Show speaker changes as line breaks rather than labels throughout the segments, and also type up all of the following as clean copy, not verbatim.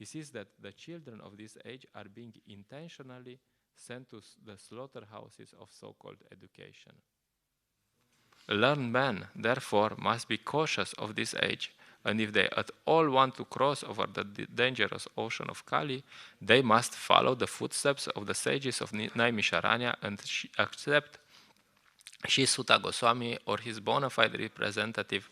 he sees that the children of this age are being intentionally sent to the slaughterhouses of so-called education. Learned men, therefore, must be cautious of this age, and if they at all want to cross over the dangerous ocean of Kali, they must follow the footsteps of the sages of Naimisharanya and accept Sri Sutta Goswami or his bona fide representative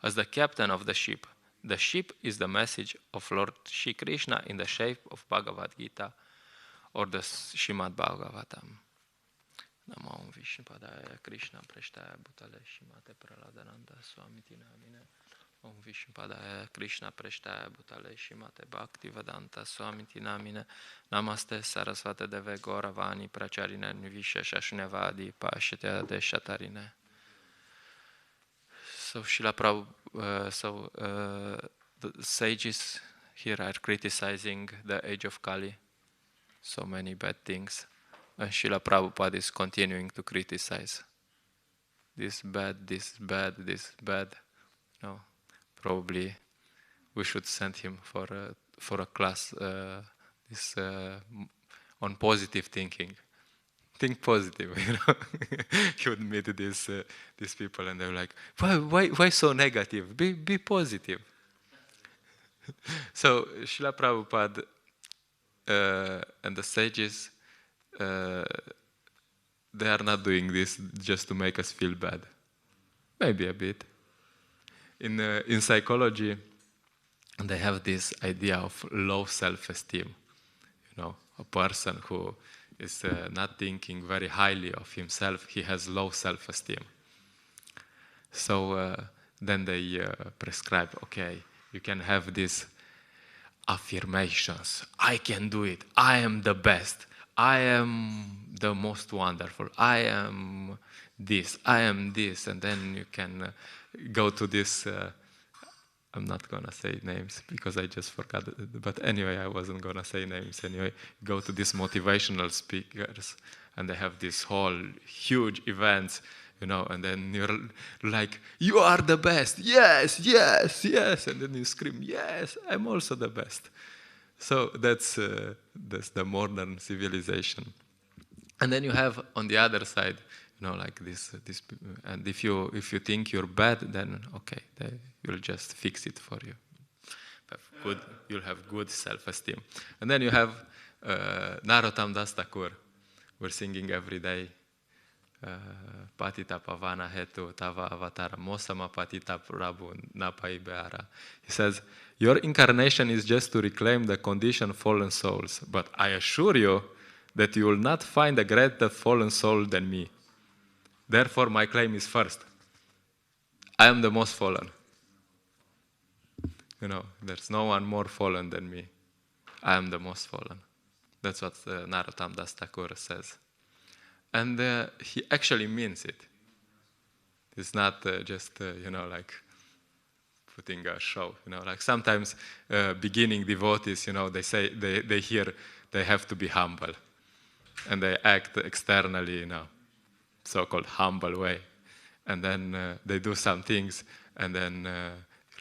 as the captain of the ship. The ship is the message of Lord Shri Krishna in the shape of Bhagavad Gita or the Srimad Bhagavatam. Namo Vishnupadaya Krishna Preshtaya Bhutale Shimate Praladananda Swamiti Namine. Om Vishnupadaya Krishna Preshtaya Bhutale Shimate Bhakti Vedanta Swamiti Namine. Namaste Sarasvate Deve Gauravani Pracharine Nvisha Shashnevadi Pashyatya Deshatarine. So Srila Prabhupada, the sages here are criticizing the age of Kali. So many bad things. And Srila Prabhupada is continuing to criticize. This bad, this bad, this bad. No, probably we should send him for a class on positive thinking. Think positive, you know. You would meet these people and they're like, why so negative? Be positive. So Srila Prabhupada and the sages, they are not doing this just to make us feel bad. Maybe a bit. In psychology, they have this idea of low self-esteem. You know, a person who is not thinking very highly of himself, he has low self-esteem. So then they prescribe, okay, you can have these affirmations. I can do it. I am the best. I am the most wonderful. I am this. I am this. And then you can go to this, I'm not going to say names because I just forgot it. But anyway, I wasn't going to say names anyway. Go to these motivational speakers and they have this whole huge events, you know, and then you're like, you are the best. Yes, yes, yes. And then you scream, yes, I'm also the best. So that's the modern civilization. And then you have on the other side, you know, like this, and if you think you're bad, then okay, you'll just fix it for you. You'll have good self-esteem. And then you have Narottam Das Thakur. We're singing every day. Patita Pavana Hetu Tava Avatara Mosama Patita Prabhu Napai Beara. He says, your incarnation is just to reclaim the conditioned fallen souls, but I assure you that you will not find a greater fallen soul than me. Therefore, my claim is first. I am the most fallen. You know, there's no one more fallen than me. I am the most fallen. That's what Narottam Das Thakur says. And he actually means it. It's not just, you know, like putting a show. You know, like sometimes beginning devotees, you know, they say, they hear they have to be humble. And they act externally, you know, so-called humble way. And then they do some things and then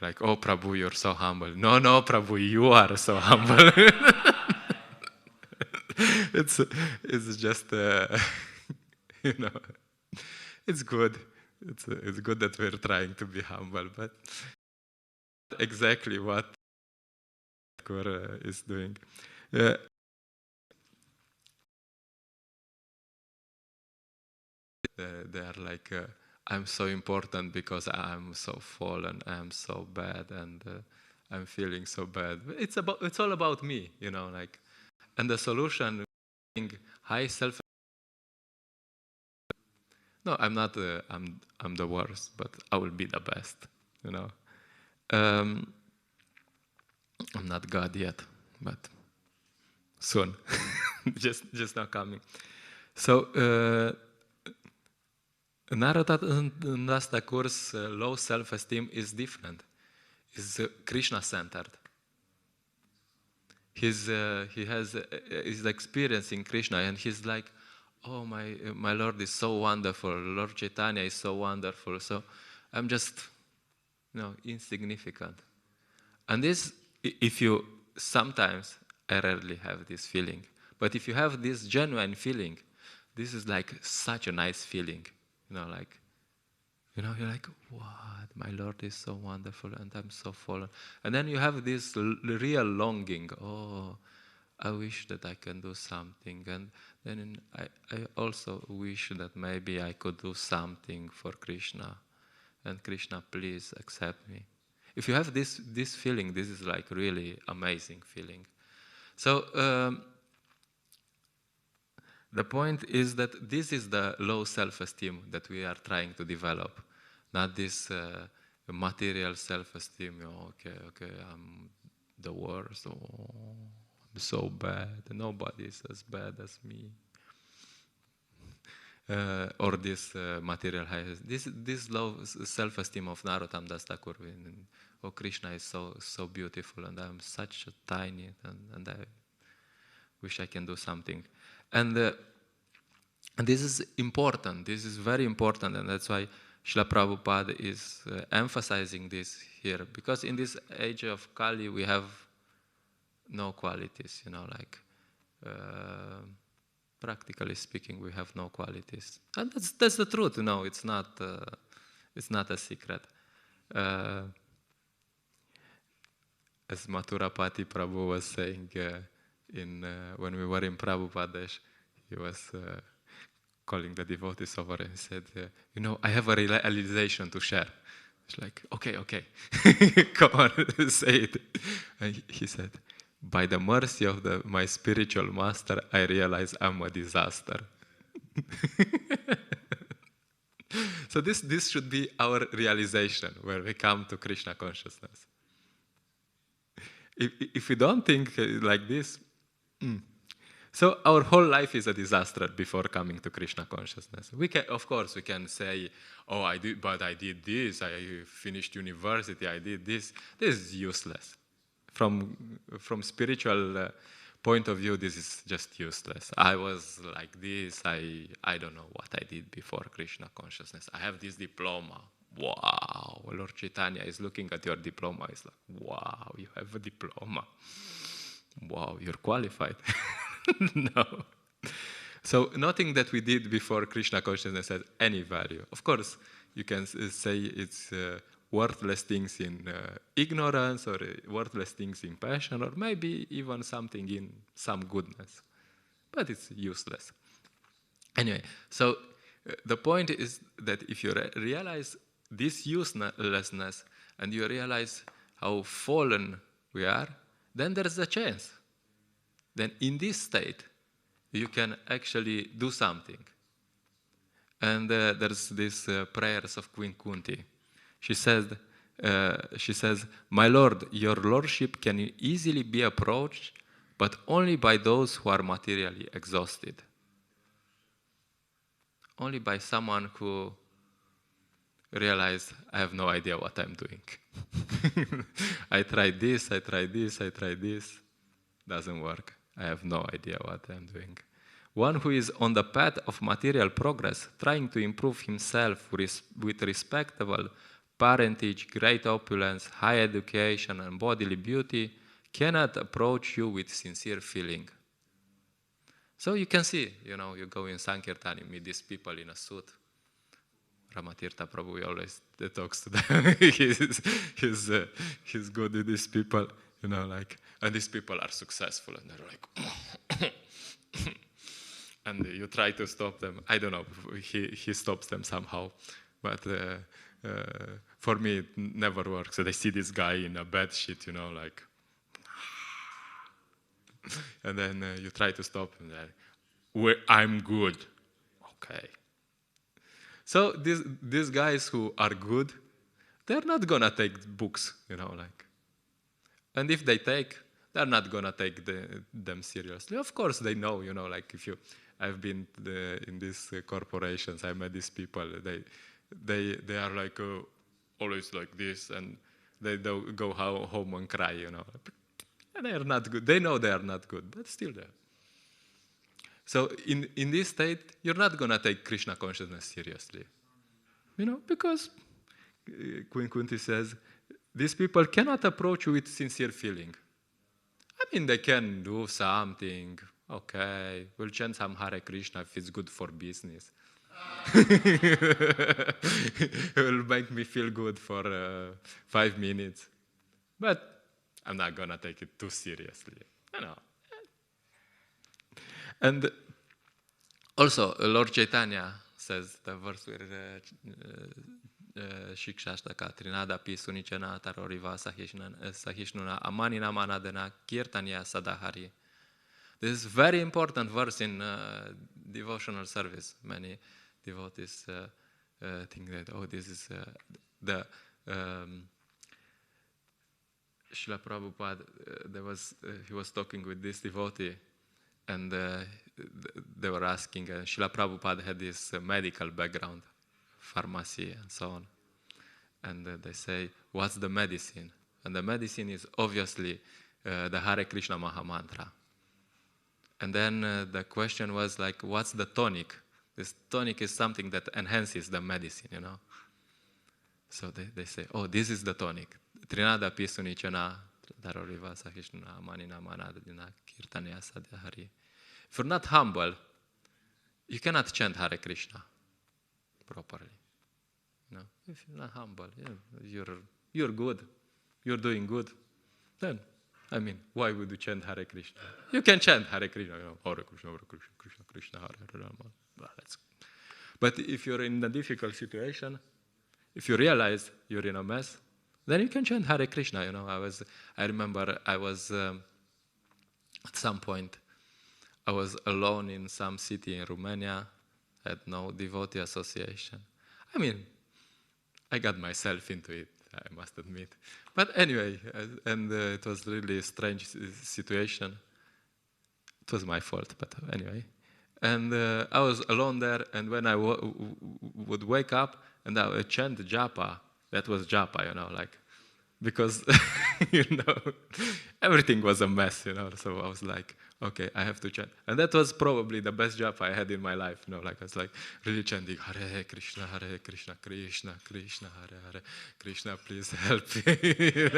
like, oh, Prabhu, you're so humble. No, Prabhu, you are so humble. It's just, you know, it's good. It's good that we're trying to be humble, but exactly what Thakur is doing. They are like, I'm so important because I'm so fallen, I'm so bad, and I'm feeling so bad. It's all about me, you know, like, and the solution, high self. No, I'm not. I'm the worst, but I will be the best, you know. I'm not God yet, but soon, just now coming. So. Narottam Das Thakur's low self-esteem is different. It's Krishna-centered. He has is experiencing Krishna, and he's like, "Oh, my Lord is so wonderful. Lord Chaitanya is so wonderful. So I'm just, you know, insignificant." And this, if you sometimes, I rarely have this feeling. But if you have this genuine feeling, this is like such a nice feeling. You're like, what? My Lord is so wonderful and I'm so fallen. And then you have this real longing. Oh, I wish that I can do something. And then I also wish that maybe I could do something for Krishna. And Krishna, please accept me. If you have this feeling, this is like really amazing feeling. So the point is that this is the low self-esteem that we are trying to develop, not this material self-esteem. Okay, I'm the worst. Oh, I'm so bad. Nobody is as bad as me. Or this material high. This low self-esteem of Narottam Das Thakur. Oh, Krishna is so beautiful, and I'm such a tiny, and I wish I can do something. And this is important. This is very important, and that's why Srila Prabhupada is emphasizing this here. Because in this age of Kali, we have no qualities. Practically speaking, we have no qualities, and that's the truth. It's not a secret. As Mathurapati Prabhu was saying when we were in Prabhupada, he was calling the devotees over and he said, I have a realization to share. It's like, okay, come on, say it. And he said, by the mercy of my spiritual master, I realize I'm a disaster. So this should be our realization where we come to Krishna consciousness. If we don't think like this, so our whole life is a disaster before coming to Krishna consciousness. Of course, we can say, oh, I did this, I finished university, I did this. This is useless. From spiritual point of view, this is just useless. I was like this, I don't know what I did before Krishna consciousness. I have this diploma. Wow, Lord Chaitanya is looking at your diploma. He's like, wow, you have a diploma. Wow, you're qualified. No. So nothing that we did before Krishna consciousness has any value. Of course, you can say it's worthless things in ignorance, or worthless things in passion, or maybe even something in some goodness. But it's useless. Anyway, so the point is that if you realize this uselessness and you realize how fallen we are, then there's a chance. Then in this state, you can actually do something. And there's this prayers of Queen Kunti. She says, my Lord, your Lordship can easily be approached, but only by those who are materially exhausted. Only by someone who realized, I have no idea what I'm doing. I tried this, doesn't work. I have no idea what I'm doing. One who is on the path of material progress, trying to improve himself with respectable parentage, great opulence, high education, and bodily beauty, cannot approach you with sincere feeling. So you can see, you go in Sankirtan, you meet these people in a suit. Ramatirtha Prabhu always talks to them. He's good with these people, and these people are successful, and they're like, and you try to stop them. I don't know, he stops them somehow, but for me it never works. So they see this guy in a bed sheet, like, and then you try to stop him. I'm good. Okay. So these guys who are good, they're not gonna take books, and if they take, they're not gonna take them seriously. Of course, they know, I've been in these corporations, I met these people. They are like always like this, and they don't go home and cry, And they are not good. They know they are not good, but still there. So in this state, you're not gonna take Krishna consciousness seriously, because Queen Kunti says these people cannot approach you with sincere feeling. mean, they can do something. Okay, we'll chant some Hare Krishna if it's good for business. It will make me feel good for 5 minutes. But I'm not going to take it too seriously. And also, Lord Chaitanya says, the verse where Shikshashtaka Trinada Pisunichana Taroriva Sahishnuna Amanina Manadana Kirtanya Sadahari. This is a very important verse in devotional service. Many devotees think that, oh, this is the Srila Prabhupada, he was talking with this devotee, and they were asking, Srila Prabhupada had this medical background, pharmacy and so on. And they say, what's the medicine? And the medicine is obviously the Hare Krishna Maha Mantra. And then the question was like, what's the tonic? This tonic is something that enhances the medicine, you know. So they say, oh, this is the tonic. Trinada Pisunichana, Daroriva Sahishnuna, Manina Manadina, Kirtanya Sadhari. If you're not humble, you cannot chant Hare Krishna properly. You know, if you're not humble, you're good, you're doing good, then, I mean, why would you chant Hare Krishna? You can chant Hare Krishna, you know, Hare Krishna, Krishna, Krishna, Hare Rama. But if you're in a difficult situation, if you realize you're in a mess, then you can chant Hare Krishna. You know, I remember I was at some point, I was alone in some city in Romania, had no devotee association. I mean, I got myself into it, I must admit. But anyway, and it was really a strange situation. It was my fault, but anyway. And I was alone there, and when I would wake up and I would chant japa, that was japa, you know, like, because, you know, everything was a mess, you know, so I was like, okay, I have to chant. And that was probably the best japa I had in my life, you know, like I was like really chanting, Hare Krishna, Krishna Krishna, Hare Hare, Krishna, please help me.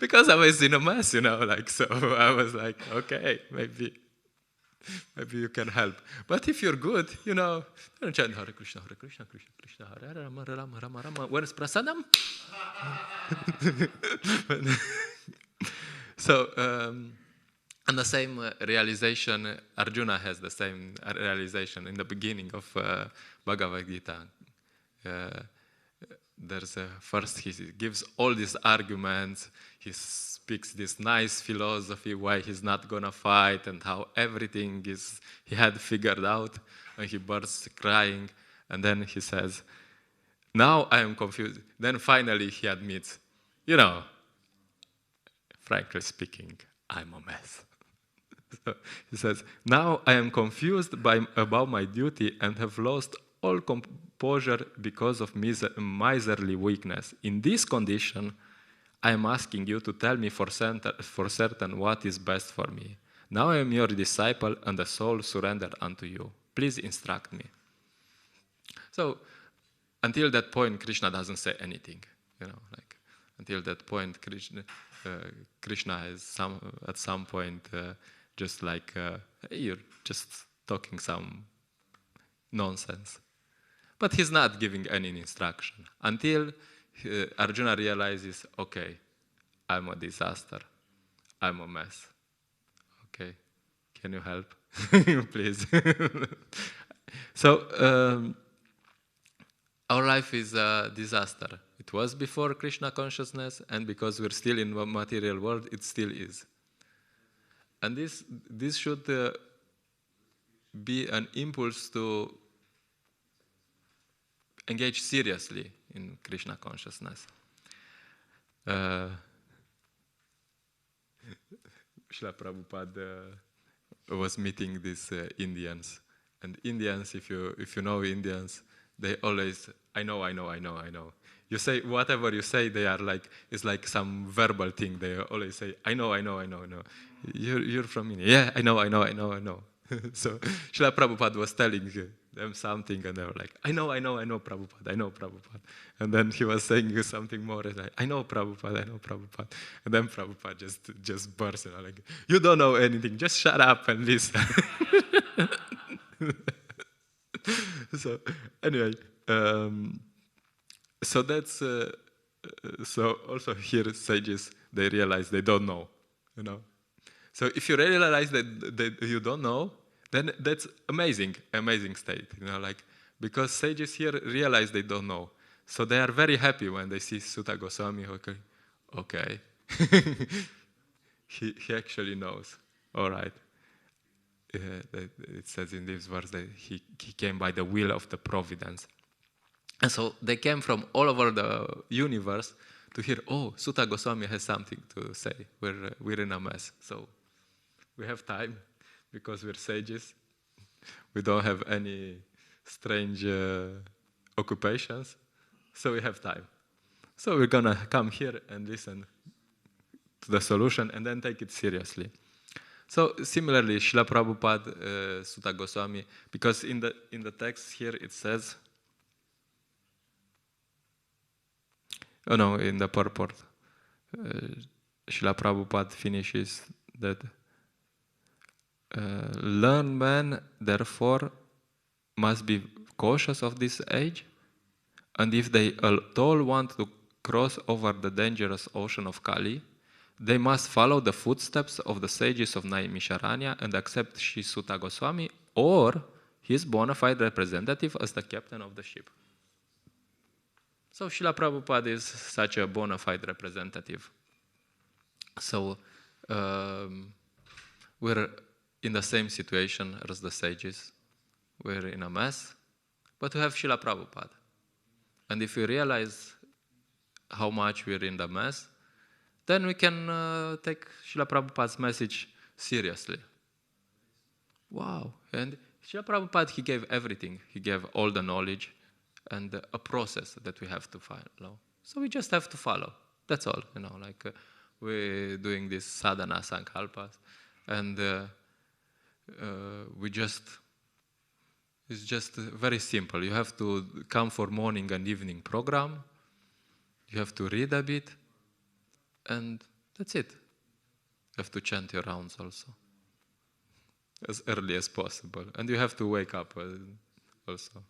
Because I was in a mess, you know, like, so I was like, okay, maybe you can help. But if you're good, you know, don't chant Hare Krishna, Krishna Krishna, Hare Rama, Rama Rama Rama. Where's prasadam? So, and the same realization, Arjuna has the same realization in the beginning of Bhagavad Gita. First he gives all these arguments, he speaks this nice philosophy why he's not gonna fight and how everything he had figured out, and he bursts crying, and then he says, now I am confused. Then finally he admits, you know, frankly speaking, I'm a mess. So he says, now I am confused about my duty and have lost all composure because of miserly weakness. In this condition, I am asking you to tell me for certain what is best for me. Now I am your disciple and the soul surrendered unto you. Please instruct me. So, until that point, Krishna doesn't say anything. You know, like until that point, Krishna is at some point just like you're just talking some nonsense. But he's not giving any instruction until Arjuna realizes, okay, I'm a disaster. I'm a mess. Okay, can you help? Please. So, our life is a disaster. It was before Krishna consciousness, and because we're still in the material world, it still is. And this should be an impulse to engage seriously in Krishna consciousness. Srila Prabhupada was meeting these Indians. And Indians, if you know Indians, they always, I know. You say, whatever you say, they are like, it's like some verbal thing. They always say, I know. You're from India. Yeah, I know. So Srila Prabhupada was telling them something, and they were like, I know, Prabhupada, I know, Prabhupada. And then he was saying something more, like, I know, Prabhupada. And then Prabhupada just burst, like, you don't know anything, just shut up and listen. So anyway, so that's, so also here sages, they realize they don't know, So if you realize that you don't know, then that's amazing state, like, because sages here realize they don't know. So they are very happy when they see Sutta Goswami, okay. he actually knows, all right. It says in this verse that he came by the will of the providence. And so they came from all over the universe to hear, oh, Sutta Goswami has something to say. We're in a mess. So we have time because we're sages. We don't have any strange occupations. So we have time. So we're going to come here and listen to the solution and then take it seriously. So similarly, Srila Prabhupada, Sutta Goswami, because in the text here it says, in the purport, Srila Prabhupada finishes that, learned men, therefore, must be cautious of this age, and if they at all want to cross over the dangerous ocean of Kali, they must follow the footsteps of the sages of Naimisharanya and accept Sri Sutta Goswami or his bona fide representative as the captain of the ship. So Srila Prabhupada is such a bona fide representative. So we're in the same situation as the sages. We're in a mess, but we have Srila Prabhupada. And if we realize how much we're in the mess, then we can take Srila Prabhupada's message seriously. Wow. And Srila Prabhupada, he gave everything. He gave all the knowledge and a process that we have to follow. So we just have to follow. That's all, like we're doing this sadhana sankalpas. And it's just very simple. You have to come for morning and evening program. You have to read a bit. And that's it. You have to chant your rounds also, as early as possible. And you have to wake up also,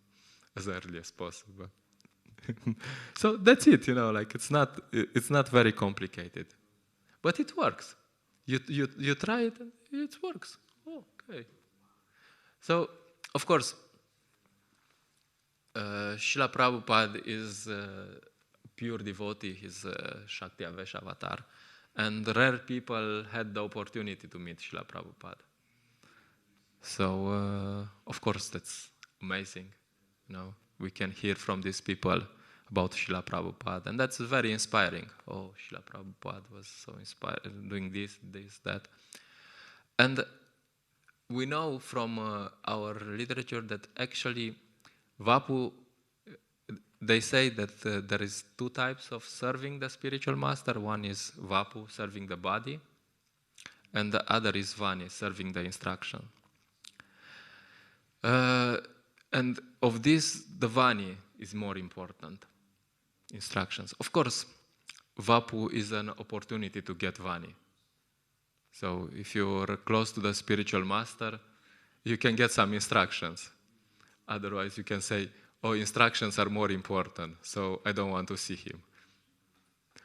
as early as possible. So that's it, like it's not very complicated. But it works. You try it and it works. Okay. So, of course, Srila Prabhupada is pure devotee, he's Shakti Avesh avatar. And rare people had the opportunity to meet Srila Prabhupada. So, of course, that's amazing. We can hear from these people about Srila Prabhupada. And that's very inspiring. Oh, Srila Prabhupada was so inspired, doing this, that. And we know from our literature that actually Vapu, they say that there is two types of serving the spiritual master. One is Vapu, serving the body, and the other is Vani, serving the instruction. And of this, the Vani is more important, instructions. Of course, Vapu is an opportunity to get Vani. So if you're close to the spiritual master, you can get some instructions. Otherwise, you can say, oh, instructions are more important, so I don't want to see him.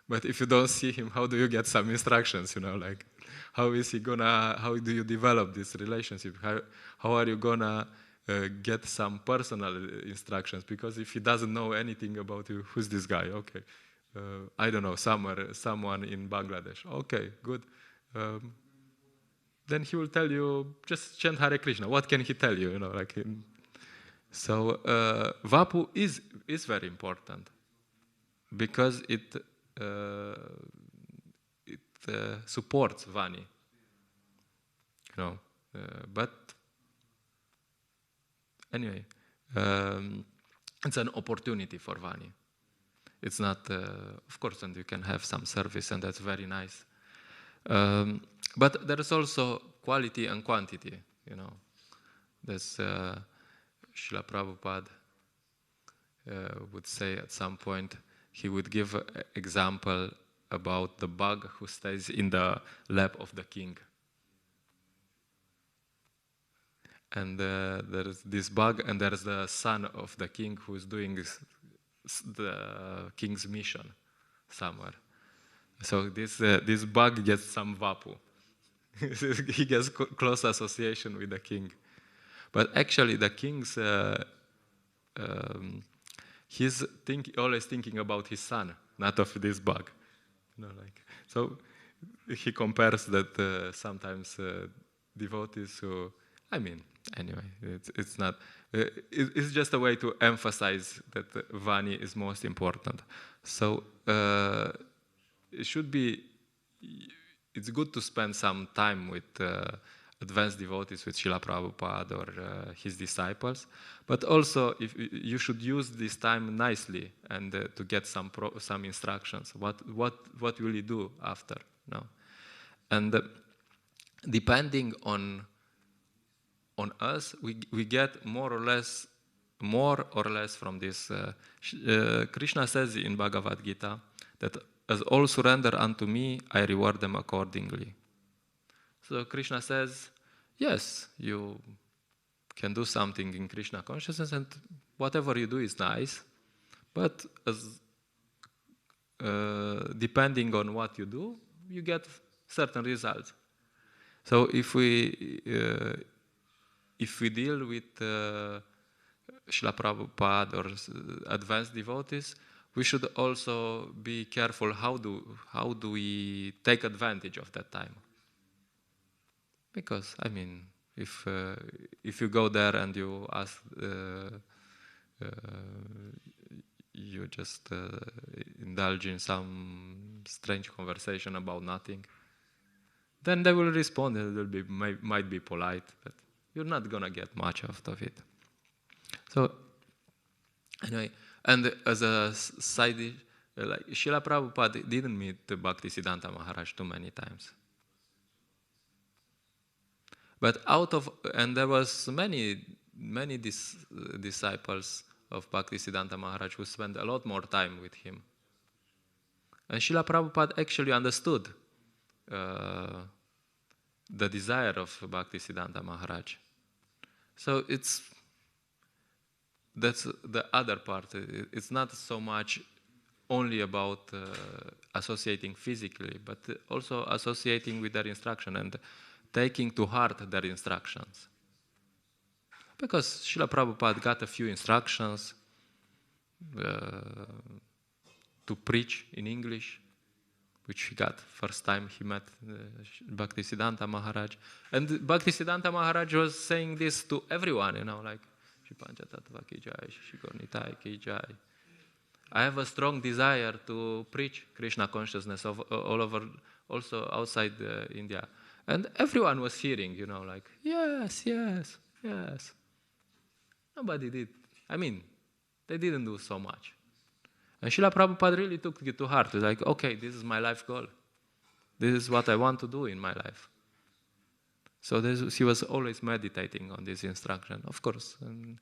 But if you don't see him, how do you get some instructions, like how do you develop this relationship? How are you gonna get some personal instructions? Because if he doesn't know anything about you, who's this guy? Okay, I don't know, someone in Bangladesh. Okay, good. Then he will tell you, just chant Hare Krišna. What can he tell you, So Vapu is very important because it supports Vani, but anyway, it's an opportunity for Vani. It's not, of course, and you can have some service, and that's very nice. But there is also quality and quantity, There's Srila Prabhupada would say at some point, he would give an example about the bug who stays in the lap of the king. And there's this bug, and there's the son of the king who is doing the king's mission somewhere. So this bug gets some vapu. He gets close association with the king. But actually the king's, he's always thinking about his son, not of this bug. So he compares that sometimes devotees who, anyway, it's not, it's just a way to emphasize that Vani is most important. So it should be, it's good to spend some time with advanced devotees, with Srila Prabhupada or his disciples, but also if you should use this time nicely and to get some instructions. What will you do after? No, and depending on us, we get more or less from this. Krishna says in Bhagavad Gita that as all surrender unto me, I reward them accordingly. So Krishna says, yes, you can do something in Krishna consciousness, and whatever you do is nice, but as depending on what you do, you get certain results. So if we deal with Srila Prabhupada or advanced devotees, we should also be careful how do we take advantage of that time. Because if you go there and you ask, you just indulge in some strange conversation about nothing, then they will respond. It might be polite, but you're not gonna get much out of it. So anyway, and as a side, like Srila Prabhupada didn't meet Bhaktisiddhanta Maharaj too many times. But and there was many disciples of Bhaktisiddhanta Maharaj who spent a lot more time with him. And Srila Prabhupada actually understood the desire of Bhaktisiddhanta Maharaj. So that's the other part. It's not so much only about associating physically, but also associating with their instruction and taking to heart their instructions. Because Srila Prabhupada got a few instructions to preach in English, which he got first time he met Bhaktisiddhanta Maharaj. And Bhaktisiddhanta Maharaj was saying this to everyone, like Shri Panchatattva ki jai, Shri Gaura ki jai. I have a strong desire to preach Krishna consciousness all over, also outside India. And everyone was hearing, like, yes, yes, yes. Nobody did. They didn't do so much. And Srila Prabhupada really took it to heart. He was like, okay, this is my life goal. This is what I want to do in my life. So he was always meditating on this instruction, of course. And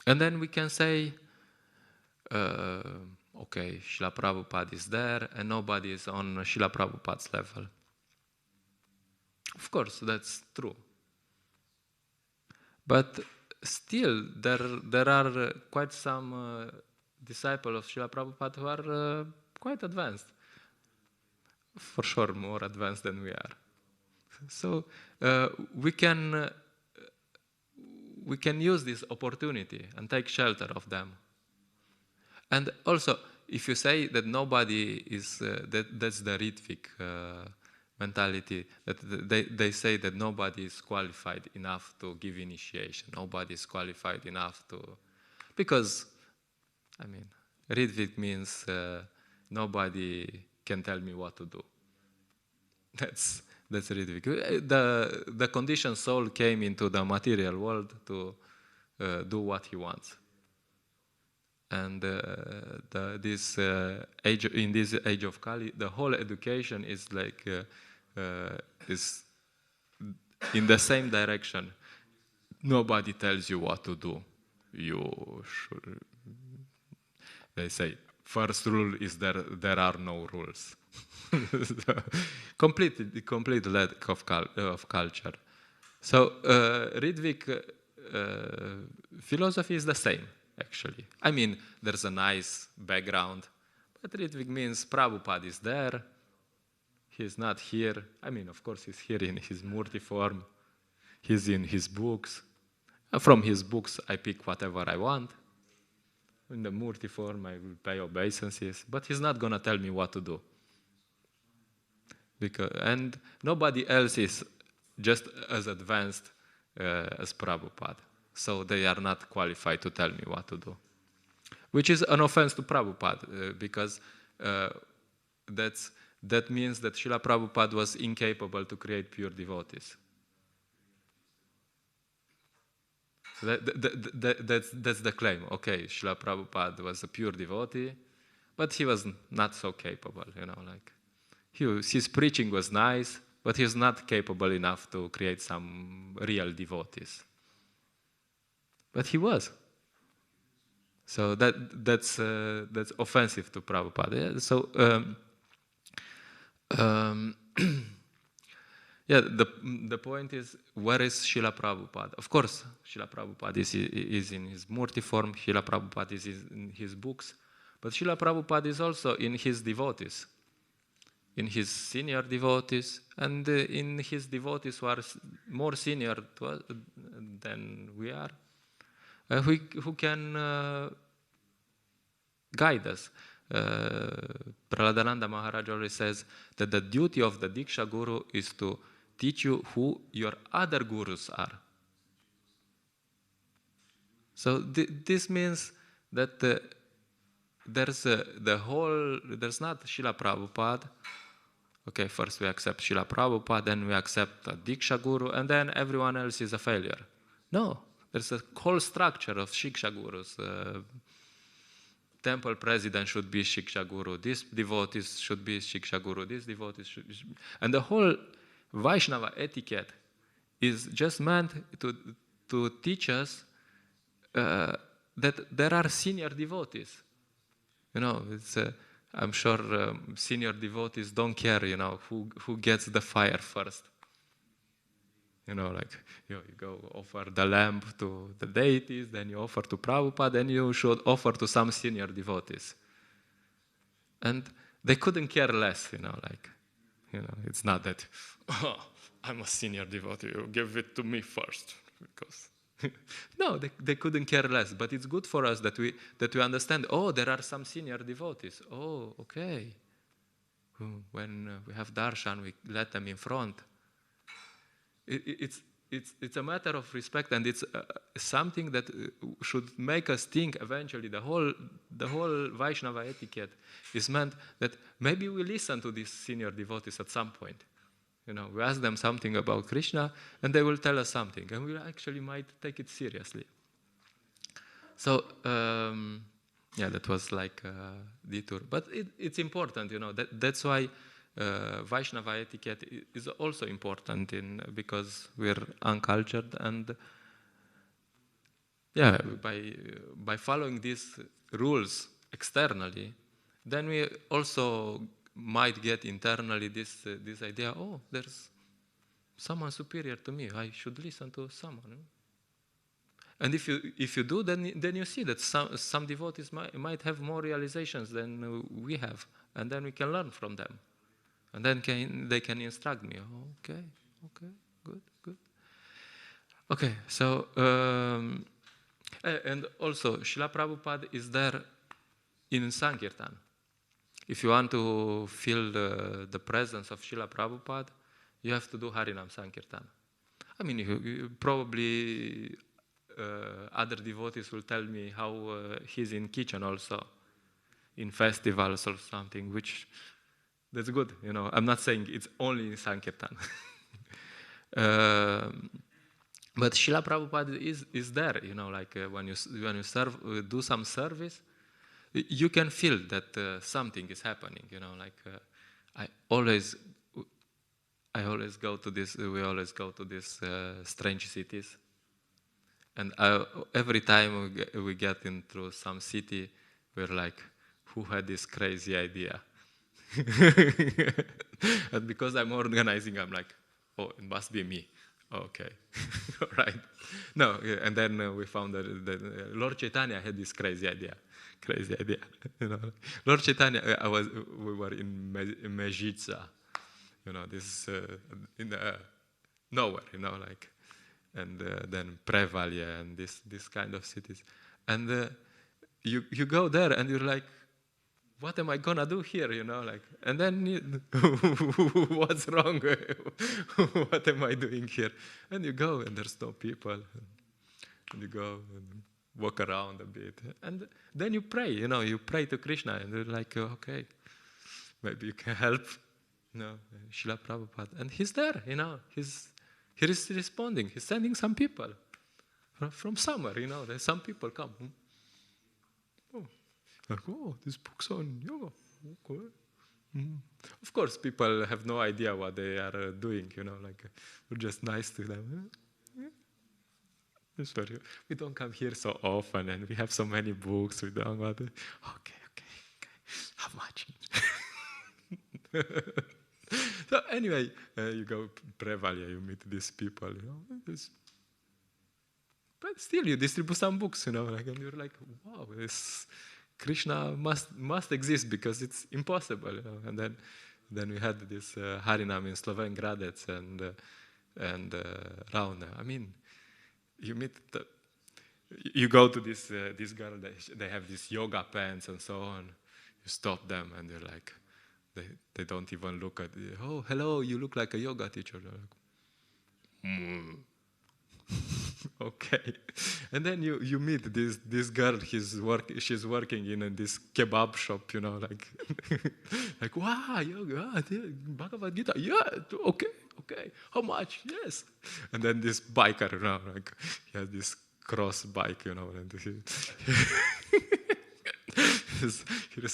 then we can say, okay, Srila Prabhupada is there and nobody is on Srila Prabhupada's level. Of course, that's true. But still, there are quite some disciples of Srila Prabhupada who are quite advanced. For sure, more advanced than we are. So we can use this opportunity and take shelter of them. And also, if you say that nobody is, that's the Ritvik mentality, that they say that nobody is qualified enough to give initiation, nobody is qualified enough to, because, Ritvik means nobody can tell me what to do. That's Ritvik. The conditioned soul came into the material world to do what he wants. And in this age of Kali, the whole education is like is in the same direction. Nobody tells you what to do. You should, they say, first rule is there are no rules. complete lack of culture. So Ridvik philosophy is the same, actually. I mean, there's a nice background, but Ridvik means Prabhupada is there. He's not here. I mean, of course, he's here in his murti form. He's in his books. From his books, I pick whatever I want. In the murti form, I will pay obeisances. But he's not going to tell me what to do. And nobody else is just as advanced as Prabhupada. So they are not qualified to tell me what to do. Which is an offense to Prabhupada, because that means that Srila Prabhupada was incapable to create pure devotees. That's the claim. Okay, Srila Prabhupada was a pure devotee, but he was not so capable, his preaching was nice, but he's not capable enough to create some real devotees. But he was. So that's offensive to Prabhupada. So the point is, where is Srila Prabhupada? Of course, Srila Prabhupada is in his murti form. Srila Prabhupada is in his books, but Srila Prabhupada is also in his devotees, in his senior devotees, and in his devotees who are more senior than we are, who can guide us. Praladananda Maharaj always says that the duty of the Diksha Guru is to teach you who your other gurus are. So this means that there's not Srila Prabhupada. Okay, first we accept Srila Prabhupada, then we accept a Diksha Guru, and then everyone else is a failure. No, there's a whole structure of Shiksha Gurus. Temple president should be Shiksha Guru. These devotees should be Shiksha Guru. These devotees should be... And the whole Vaishnava etiquette is just meant to teach us that there are senior devotees. It's... I'm sure senior devotees don't care, who gets the fire first. You go offer the lamp to the deities, then you offer to Prabhupada, then you should offer to some senior devotees. And they couldn't care less, it's not that, I'm a senior devotee, you give it to me first, because... No, they couldn't care less. But it's good for us that we understand, there are some senior devotees. Oh, okay. When we have darshan, we let them in front. It's a matter of respect, and it's something that should make us think eventually. The whole Vaishnava etiquette is meant that maybe we listen to these senior devotees at some point. We ask them something about Krishna, and they will tell us something, and we actually might take it seriously. So, that was like a detour. But it's important, that's why Vaishnava etiquette is also important because we're uncultured, and by following these rules externally, then we also might get internally this idea, there's someone superior to me, I should listen to someone. And if you do, then you see that some devotees might have more realizations than we have, and then we can learn from them. And then they can instruct me. Okay, good. Okay, so, and also, Srila Prabhupada is there in Sankirtan. If you want to feel the presence of Srila Prabhupada, you have to do Harinam Sankirtan. I mean, you probably other devotees will tell me how he's in kitchen also, in festivals or something, which that's good. I'm not saying it's only in Sankirtan. But Srila Prabhupada is there. When you serve, do some service, you can feel that something is happening. we always go to these strange cities. And every time we get into some city, we're like, who had this crazy idea? And because I'm organizing, I'm like, oh, it must be me. Okay, all right. No, and then we found that Lord Chaitanya had this crazy idea. You know, Lord Chaitanya, we were in Mezica, you know, this in the nowhere, you know, like, and then Prevalje and this kind of cities, and you go there and you're like, what am I gonna do here, you know, like, and then what's wrong? What am I doing here? And you go and there's no people, and you go and walk around a bit, and then you pray, you know, you pray to Krishna, and you're like, okay, maybe you can help, you know, Srila Prabhupada, and he's there, you know, he is responding, he's sending some people from somewhere, you know, there's some people come. Oh. Like, oh, these books on yoga. Okay. Of course, people have no idea what they are doing, you know, like, we're just nice to them. Sorry, we don't come here so often, and we have so many books, we don't want to. Okay. How much? So anyway, you go Prevalje, you meet these people, you know, but still you distribute some books, you know, like, and you're like, wow, this Krishna must exist because it's impossible, you know. And then we had this Harinam in Sloven Gradec and Ravne. I mean, you go to this girl, they have these yoga pants and so on. You stop them and they're like, they don't even look at you. Oh, hello, you look like a yoga teacher. They're like, okay. And then you meet this girl, she's working in this kebab shop, you know, like, like, wow, yoga, Bhagavad Gita, yeah, okay, how much? Yes. And then this biker, you know, like, he has this cross bike, you know, and here's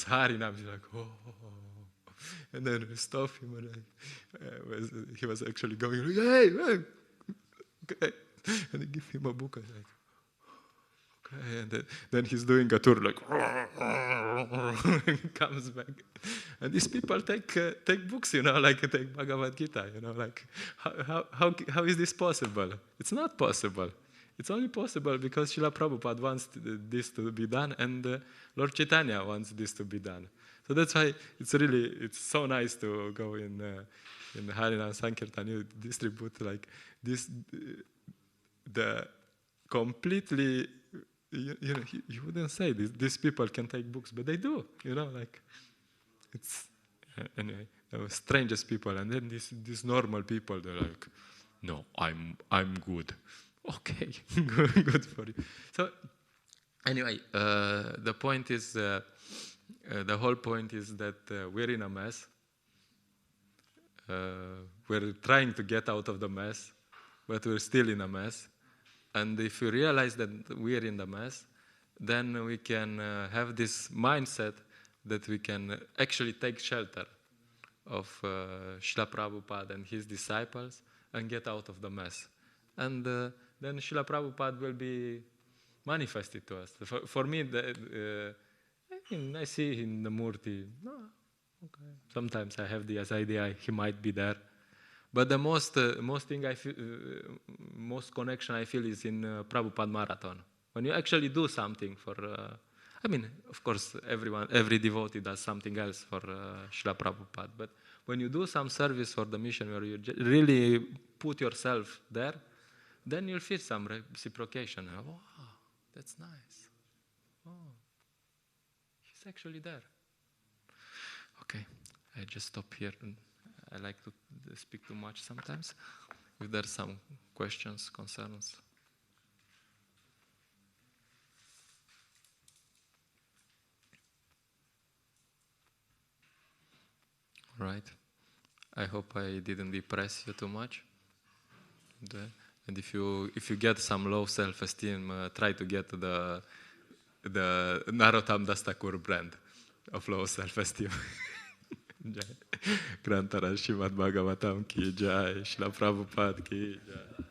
Harinam, he's like, oh. And then we stop him, and he was actually going, hey, okay. And they give him a book, and like, okay, and then he's doing a tour, like, and comes back. And these people take books, you know, like, take Bhagavad Gita, you know, like, how is this possible? It's not possible. It's only possible because Srila Prabhupada wants this to be done, and Lord Chaitanya wants this to be done. So that's why it's so nice to go in Harinam Sankirtan. You distribute like this, the completely, you know, you wouldn't say this, these people can take books, but they do, you know, like, it's, anyway, the strangest people, and then these normal people, they're like, no, I'm good. Okay, good for you. So, anyway, the point is, the whole point is that we're in a mess. We're trying to get out of the mess, but we're still in a mess. And if we realize that we're in the mess, then we can have this mindset that we can actually take shelter of Srila Prabhupada and his disciples and get out of the mess. And then Srila Prabhupada will be manifested to us. For me, I see in the Murti, okay. Sometimes I have this idea he might be there. But the most thing I feel, most connection I feel is in Prabhupada Marathon. When you actually do something for, I mean, of course, every devotee does something else for Srila Prabhupada. But when you do some service for the mission where you really put yourself there, then you'll feel some reciprocation. Oh, wow, that's nice. Oh, he's actually there. Okay, I just stop here. I like to speak too much sometimes. If there's some questions, concerns. All right. I hope I didn't depress you too much. And if you get some low self-esteem, try to get the Narottam Das Thakur brand of low self-esteem. Grantara Srimad Bhagavatam ki jai, Srila Prabhupada ki jai.